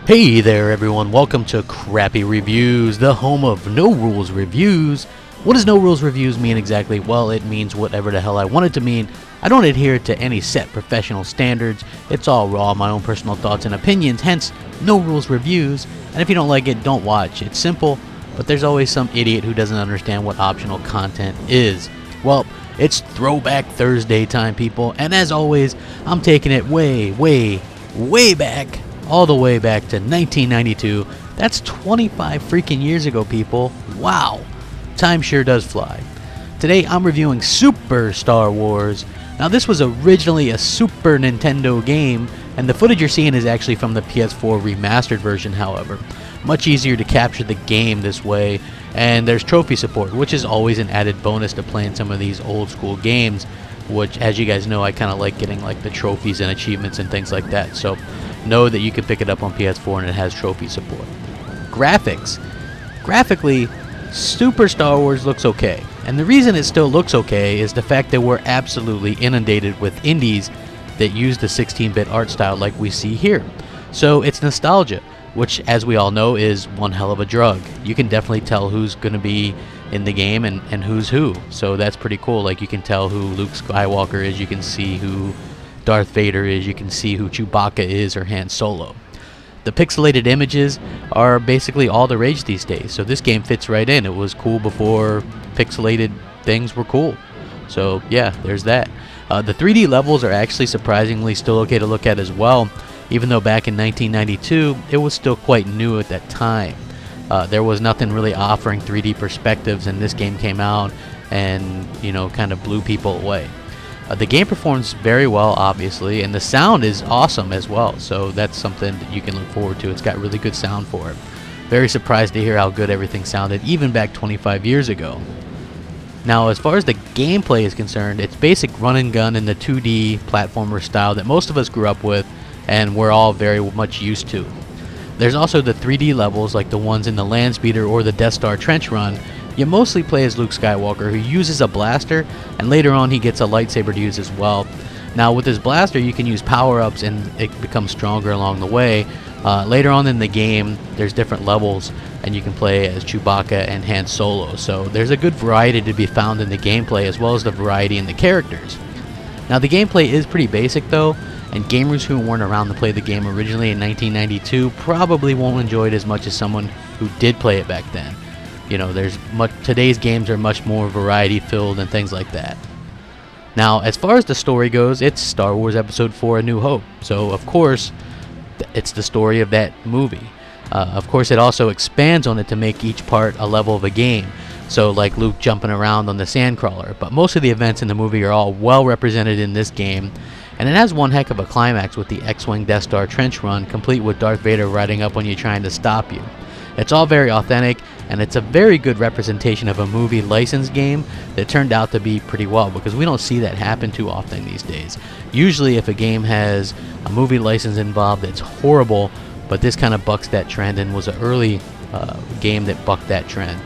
Hey there everyone, welcome to Crappy Reviews, the home of no rules reviews. What does no rules reviews mean exactly? Well, it means whatever the hell I want it to mean. I don't adhere to any set professional standards. It's all raw, my own personal thoughts and opinions, hence no rules reviews. And if you don't like it, don't watch. It's simple, but there's always some idiot who doesn't understand what optional content is. Well, it's Throwback Thursday time, people, and as always, I'm taking it way back. All the way back to 1992. That's 25 freaking years ago, people. Wow. Time sure does fly. Today I'm reviewing Super Star Wars. Now this was originally a Super Nintendo game, and the footage you're seeing is actually from the PS4 remastered version, however. Much easier to capture the game this way, and there's trophy support, which is always an added bonus to playing some of these old school games, which, as you guys know, I kind of like getting like the trophies and achievements and things like that. So know that you can pick it up on PS4 and it has trophy support. Graphically, Super Star Wars looks okay. And the reason it still looks okay is the fact that we're absolutely inundated with indies that use the 16-bit art style like we see here. So it's nostalgia, which, as we all know, is one hell of a drug. You can definitely tell who's going to be in the game and who's who. So that's pretty cool. Like, you can tell who Luke Skywalker is, you can see who Darth Vader is, you can see who Chewbacca is or Han Solo. The pixelated images are basically all the rage these days, so this game fits right in. It was cool before pixelated things were cool. So yeah, there's that. The 3D levels are actually surprisingly still okay to look at as well, even though back in 1992 it was still quite new at that time. There was nothing really offering 3D perspectives, and this game came out and, you know, kind of blew people away. The game performs very well, obviously, and the sound is awesome as well, so that's something that you can look forward to. It's got really good sound for it. Very surprised to hear how good everything sounded, even back 25 years ago. Now, as far as the gameplay is concerned, it's basic run and gun in the 2D platformer style that most of us grew up with, and we're all very much used to. There's also the 3D levels, like the ones in the Land Speeder or the Death Star Trench Run. You mostly play as Luke Skywalker, who uses a blaster, and later on he gets a lightsaber to use as well. Now with his blaster you can use power-ups and it becomes stronger along the way. Later on in the game there's different levels and you can play as Chewbacca and Han Solo, so there's a good variety to be found in the gameplay as well as the variety in the characters. Now the gameplay is pretty basic though, and gamers who weren't around to play the game originally in 1992 probably won't enjoy it as much as someone who did play it back then. You know, today's games are much more variety filled and things like that. Now, as far as the story goes, it's Star Wars Episode 4: A New Hope. So, of course, it's the story of that movie. Of course, it also expands on it to make each part a level of a game. So, like Luke jumping around on the Sandcrawler. But most of the events in the movie are all well represented in this game. And it has one heck of a climax with the X-Wing Death Star Trench Run, complete with Darth Vader riding up on you trying to stop you. It's all very authentic, and it's a very good representation of a movie licensed game that turned out to be pretty well, because we don't see that happen too often these days. Usually if a game has a movie license involved, it's horrible, but this kind of bucks that trend and was an early game that bucked that trend.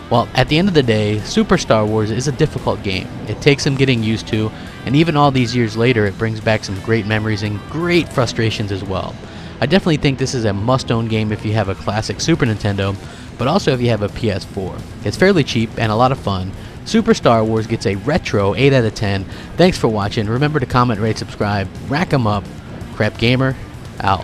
Well, at the end of the day, Super Star Wars is a difficult game. It takes some getting used to, and even all these years later it brings back some great memories and great frustrations as well. I definitely think this is a must-own game if you have a classic Super Nintendo, but also if you have a PS4. It's fairly cheap and a lot of fun. Super Star Wars gets a retro 8 out of 10. Thanks for watching. Remember to comment, rate, subscribe. Rack 'em up. Crapgamer, out.